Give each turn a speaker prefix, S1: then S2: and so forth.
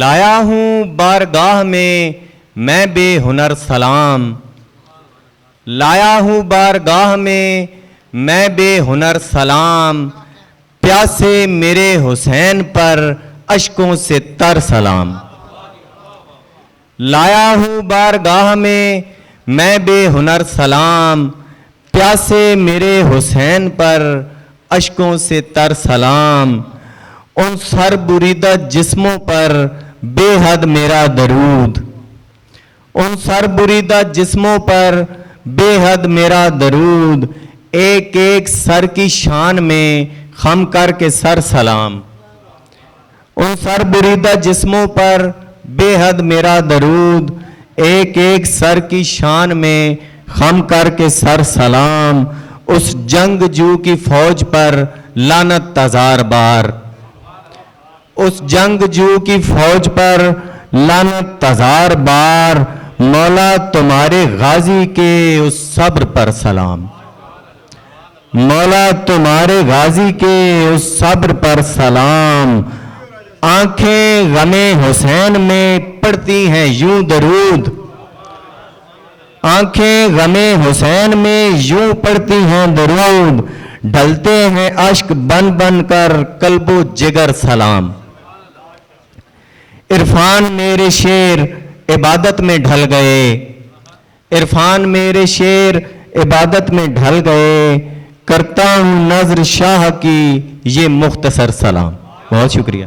S1: لایا ہوں بارگاہ میں میں بے ہنر سلام، لایا ہوں بارگاہ میں بے ہنر سلام، پیاسے میرے حسین پر اشکوں سے تر سلام۔ لایا ہوں بارگاہ میں بے ہنر سلام، پیاسے میرے حسین پر اشکوں سے تر سلام۔ ان سر بریدہ جسموں پر بے حد میرا درود، ان سر بریدہ جسموں پر بے حد میرا درود، ایک ایک سر کی شان میں خم کر کے سر سلام۔ ان سر بریدہ جسموں پر بے حد میرا درود، ایک ایک سر کی شان میں خم کر کے سر سلام۔ اس جنگجو کی فوج پر لعنت ہزار بار، اس جنگجو کی فوج پر لعنت ہزار بار، مولا تمہارے غازی کے اس صبر پر سلام۔ مولا تمہارے غازی کے اس صبر پر سلام۔ آنکھیں غم حسین میں پڑتی ہیں یوں درود، آنکھیں غم حسین میں یوں پڑتی ہیں درود، ڈھلتے ہیں اشک بن بن کر قلب و جگر سلام۔ عرفان میرے شیر عبادت میں ڈھل گئے، عرفان میرے شیر عبادت میں ڈھل گئے، کرتا ہوں نظر شاہ کی یہ مختصر سلام۔ بہت شکریہ۔